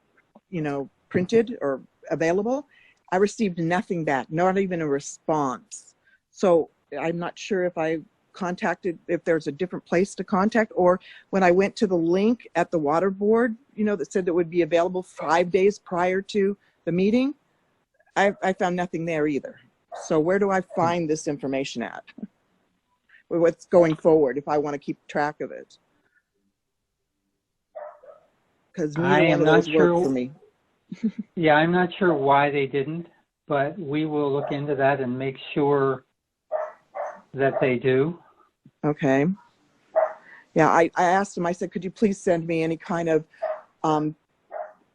printed or available. I received nothing back, not even a response. So I'm not sure if there's a different place to contact, or when I went to the link at the water board, that said that would be available 5 days prior to the meeting, I found nothing there either. So where do I find this information at? What's going forward if I want to keep track of it? Because neither one of those worked for me. Yeah, I'm not sure why they didn't, but we will look into that and make sure that they do. Okay. Yeah, I asked him, I said, could you please send me any kind of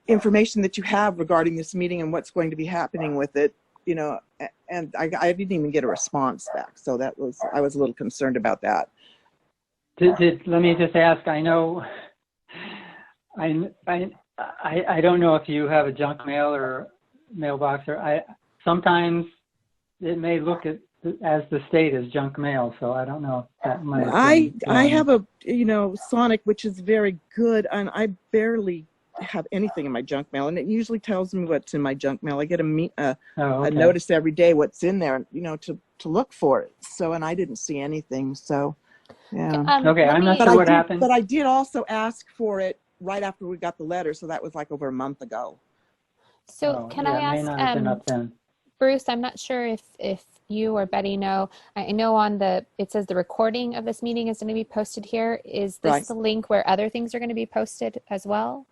information that you have regarding this meeting and what's going to be happening with it, and I didn't even get a response back. So I was a little concerned about that. Let me just ask, I know, I don't know if you have a junk mail or mailbox, or sometimes it may look as the state as junk mail, so I don't know if that might. I have a Sonic, which is very good, and I barely have anything in my junk mail, and it usually tells me what's in my junk mail. I get a notice every day what's in there, to look for it. So, and I didn't see anything. So, yeah. Okay, I'm not sure what happened. But I did also ask for it right after we got the letter, so that was like over a month ago. So can I ask, may not have been up then. Bruce, I'm not sure if you or Betty know, I know it says the recording of this meeting is going to be posted here. Is this the link where other things are going to be posted as well?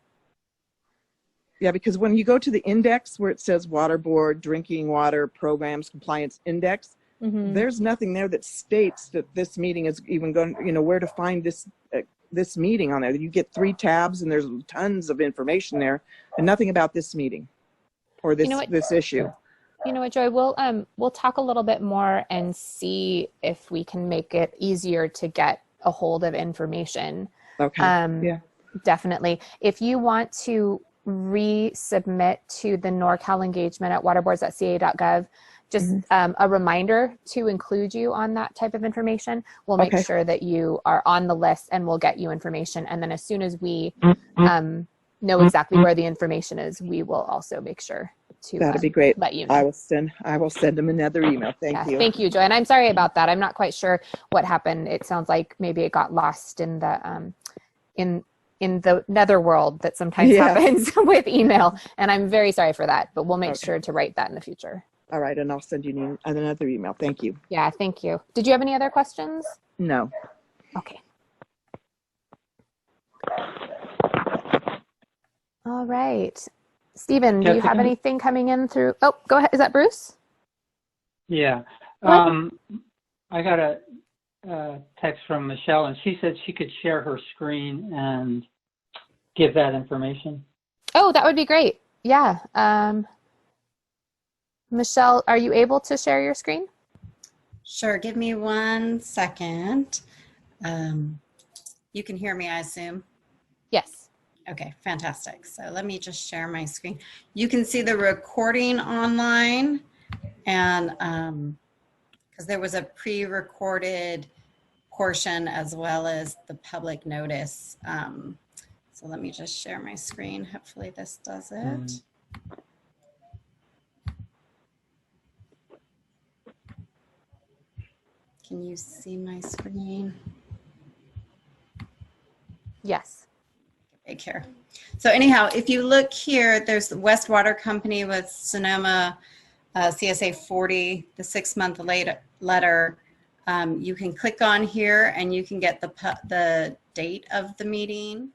Yeah, because when you go to the index where it says Water Board, Drinking Water Programs Compliance Index, there's nothing there that states that this meeting is even going, where to find this meeting on there. You get 3 tabs and there's tons of information there, and nothing about this meeting or this issue. You know what, Joy, we'll talk a little bit more and see if we can make it easier to get a hold of information. Okay. Yeah. Definitely. If you want to resubmit to the NorCal engagement at waterboards.ca.gov, just a reminder to include you on that type of information. We'll make sure that you are on the list, and we'll get you information. And then as soon as we know exactly where the information is, we will also make sure to that'd be great. Let you know. I will send them another email. Thank you. Thank you, Joy. And I'm sorry about that. I'm not quite sure what happened. It sounds like maybe it got lost in the in the netherworld that sometimes happens with email. And I'm very sorry for that, but we'll make sure to write that in the future. All right. And I'll send you another email. Thank you. Yeah, thank you. Did you have any other questions? No. Okay. All right. Stephen, do you have anything coming in through? Oh, go ahead. Is that Bruce? Yeah. What? I got a text from Michelle, and she said she could share her screen and give that information. Oh, that would be great. Yeah. Michelle, are you able to share your screen? Sure. Give me 1 second. You can hear me, I assume. Yes. Okay, fantastic. So let me just share my screen. You can see the recording online, and because there was a pre-recorded portion as well as the public notice. So let me just share my screen. Hopefully this does it. Can you see my screen? Yes. Big here. So anyhow, if you look here, there's the West Water Company with Sonoma CSA 40, the 6-month letter. You can click on here and you can get the date of the meeting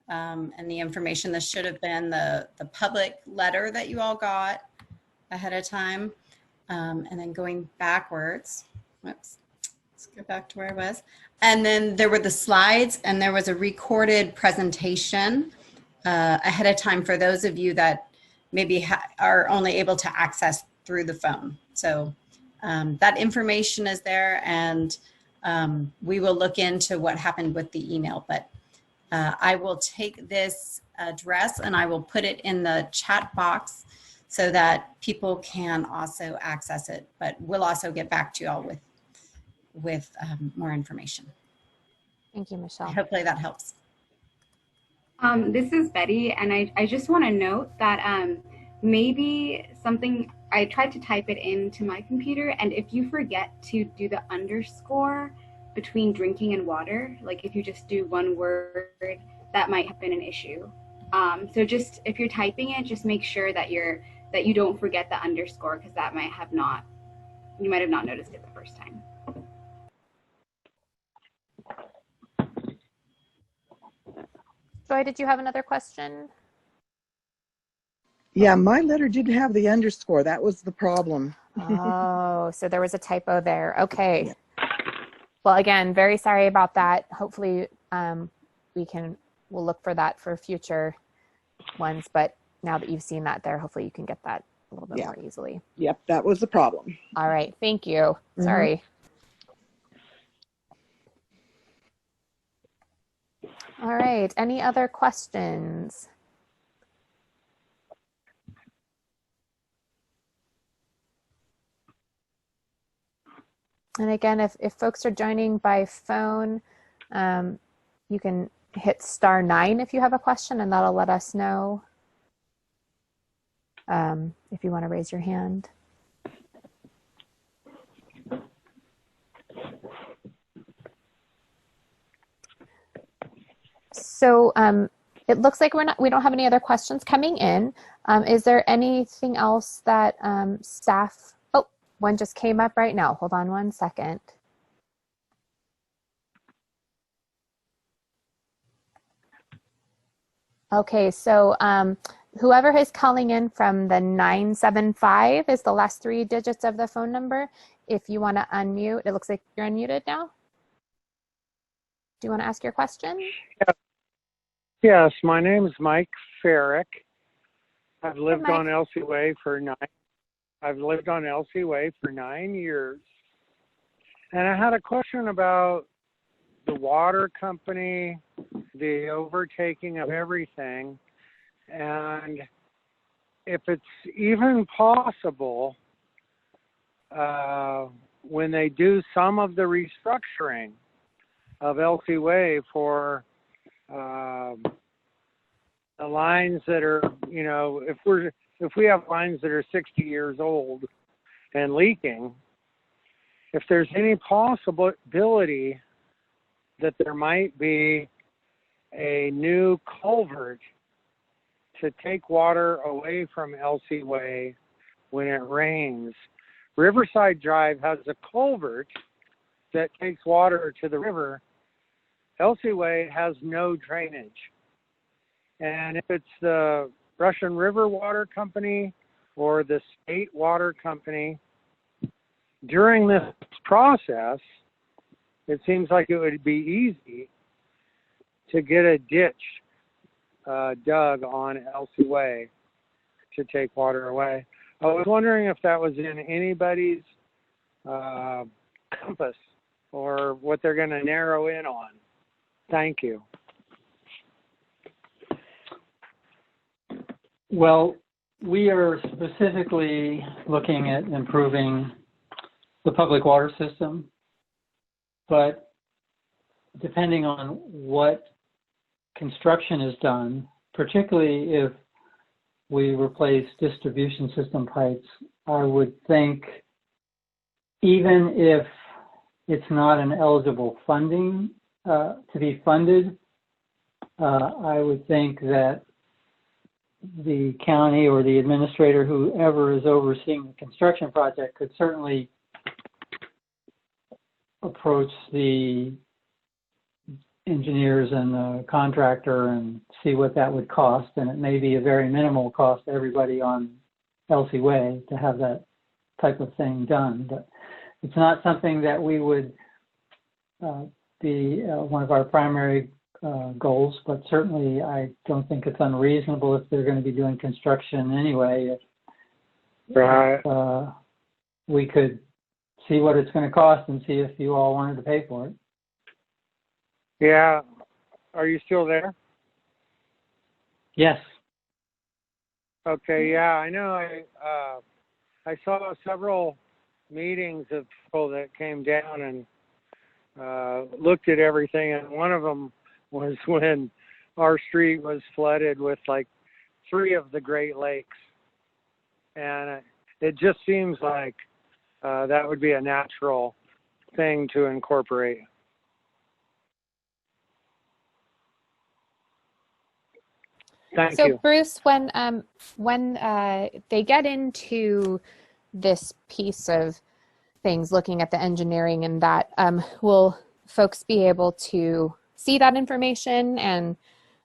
and the information. This should have been the public letter that you all got ahead of time. And then going backwards, whoops, let's go back to where I was. And then there were the slides, and there was a recorded presentation ahead of time for those of you that maybe are only able to access through the phone. So that information is there, and we will look into what happened with the email. But I will take this address and I will put it in the chat box so that people can also access it. But we'll also get back to you all with more information. Thank you, Michelle. Hopefully that helps. This is Betty, and I just want to note that maybe something, I tried to type it into my computer, and if you forget to do the underscore between drinking and water, like if you just do one word, that might have been an issue. So just if you're typing it, just make sure that you don't forget the underscore, because that might have not, you might have not noticed it the first time. Joy, did you have another question? Yeah, my letter didn't have the underscore. That was the problem. Oh, so there was a typo there. Okay. Yeah. Well, again, very sorry about that. Hopefully we'll look for that for future ones. But now that you've seen that there, hopefully you can get that a little bit more easily. Yep, that was the problem. All right. Thank you. Sorry. All right. Any other questions? And again, if folks are joining by phone, you can hit *9 if you have a question, and that'll let us know if you want to raise your hand. So it looks like we don't have any other questions coming in. Is there anything else that staff? Oh, one just came up right now. Hold on 1 second. Okay, so whoever is calling in from the 975 is the last 3 digits of the phone number. If you want to unmute, it looks like you're unmuted now. Do you want to ask your question? Yes, my name is Mike Farrick. I've lived on Elsie Way for 9 years. And I had a question about the water company, the overtaking of everything, and if it's even possible when they do some of the restructuring of Elsie Way for the lines that are, you know, if we have lines that are 60 years old and leaking, if there's any possibility that there might be a new culvert to take water away from Elsie Way when it rains. Riverside Drive has a culvert that takes water to the river Elsie Way has no drainage. And if it's the Russian River Water Company or the State Water Company, during this process, it seems like it would be easy to get a ditch dug on Elsie Way to take water away. I was wondering if that was in anybody's compass or what they're going to narrow in on. Thank you. Well, we are specifically looking at improving the public water system, but depending on what construction is done, particularly if we replace distribution system pipes, I would think even if it's not an eligible funding to be funded, I would think that the county or the administrator, whoever is overseeing the construction project, could certainly approach the engineers and the contractor and see what that would cost. And it may be a very minimal cost to everybody on Elsie Way to have that type of thing done. But it's not something that we would be one of our primary goals, but certainly I don't think it's unreasonable if they're going to be doing construction anyway. If we could see what it's going to cost and see if you all wanted to pay for it. Yeah. Are you still there? Yes. Okay. Yeah, I know. I saw several meetings of people that came down and looked at everything, and one of them was when our street was flooded with like 3 of the Great Lakes. And it just seems like that would be a natural thing to incorporate. Thank you. So Bruce, when they get into this piece of things, looking at the engineering and that, will folks be able to see that information, and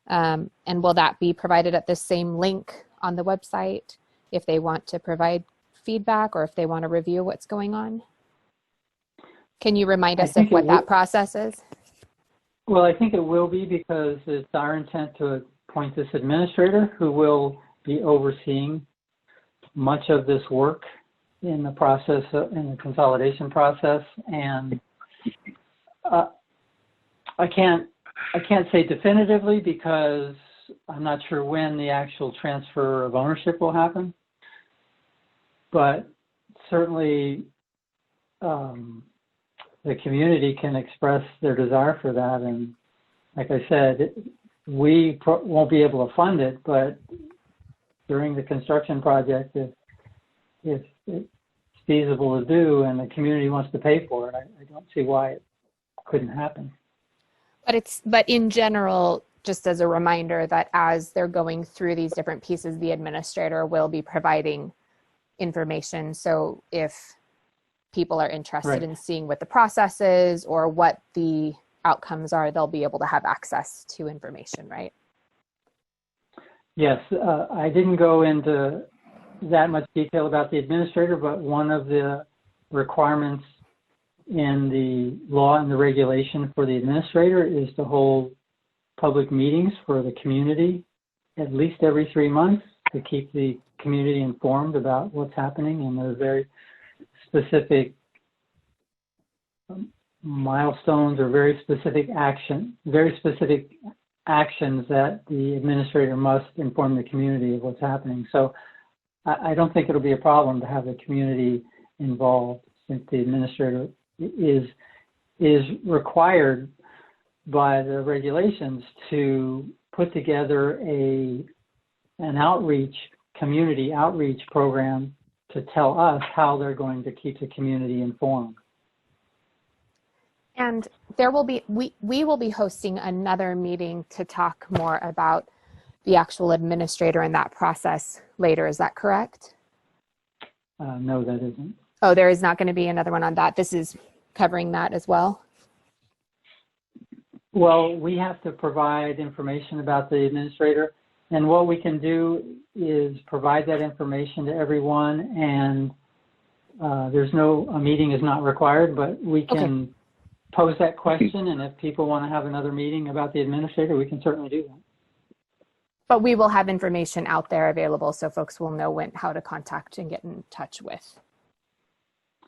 will that be provided at the same link on the website if they want to provide feedback or if they want to review what's going on? Can you remind us of what that process is? Well, I think it will be, because it's our intent to appoint this administrator who will be overseeing much of this work in the process, in the consolidation process. And I can't say definitively because I'm not sure when the actual transfer of ownership will happen, but certainly the community can express their desire for that. And like I said, we won't be able to fund it, but during the construction project, if it's feasible to do and the community wants to pay for it, I don't see why it couldn't happen. But in general, just as a reminder that as they're going through these different pieces, the administrator will be providing information. So if people are interested in seeing what the process is or what the outcomes are, they'll be able to have access to information, right? Yes, I didn't go into that much detail about the administrator, but one of the requirements in the law and the regulation for the administrator is to hold public meetings for the community at least every 3 months to keep the community informed about what's happening. And there are very specific milestones or very specific actions that the administrator must inform the community of what's happening. So I don't think it'll be a problem to have the community involved, since the administrator is required by the regulations to put together an community outreach program to tell us how they're going to keep the community informed. And there will be, we will be hosting another meeting to talk more about the actual administrator and that process later. Is that correct? No, that isn't. Oh, there is not going to be another one on that. This is covering that as well? Well, we have to provide information about the administrator, and what we can do is provide that information to everyone, and a meeting is not required, but we can pose that question, and if people want to have another meeting about the administrator, we can certainly do that. But we will have information out there available so folks will know how to contact and get in touch with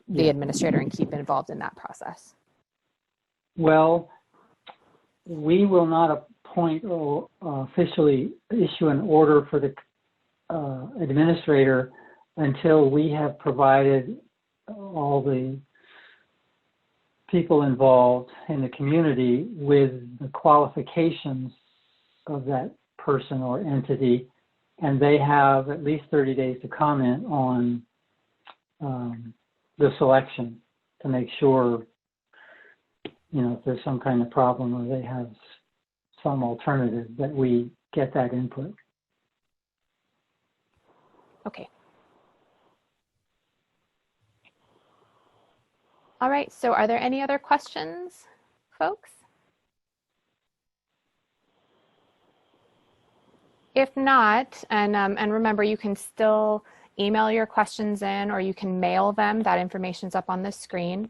the administrator and keep involved in that process. Well, we will not appoint or officially issue an order for the administrator until we have provided all the people involved in the community with the qualifications of that person or entity, and they have at least 30 days to comment on the selection to make sure, if there's some kind of problem or they have some alternative, that we get that input. Okay. All right, so are there any other questions, folks? If not, and remember, you can still email your questions in or you can mail them. That information's up on the screen.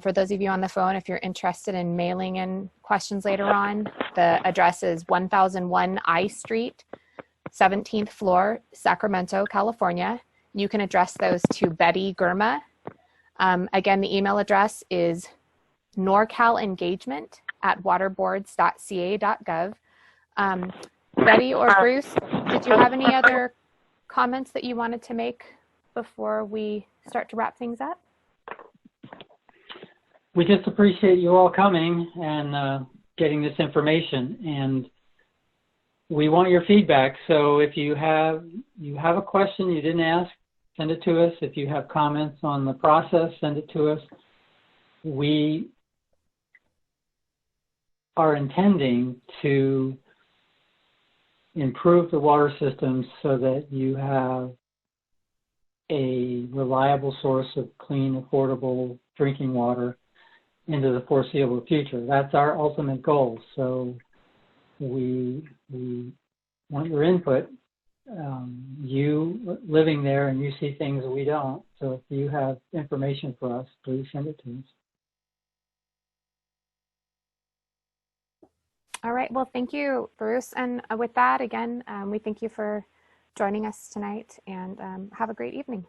For those of you on the phone, if you're interested in mailing in questions later on, the address is 1001 I Street, 17th floor, Sacramento, California. You can address those to Betty Gurma. Again, the email address is norcalengagement@waterboards.ca.gov. Betty or Bruce, did you have any other comments that you wanted to make before we start to wrap things up? We just appreciate you all coming and getting this information, and we want your feedback. So if you have a question you didn't ask, send it to us. If you have comments on the process, send it to us. We are intending to improve the water systems so that you have a reliable source of clean, affordable drinking water into the foreseeable future. That's our ultimate goal. So we want your input. You living there and you see things that we don't. So if you have information for us, please send it to us. All right, well, thank you, Bruce. And with that, again, we thank you for joining us tonight, and have a great evening.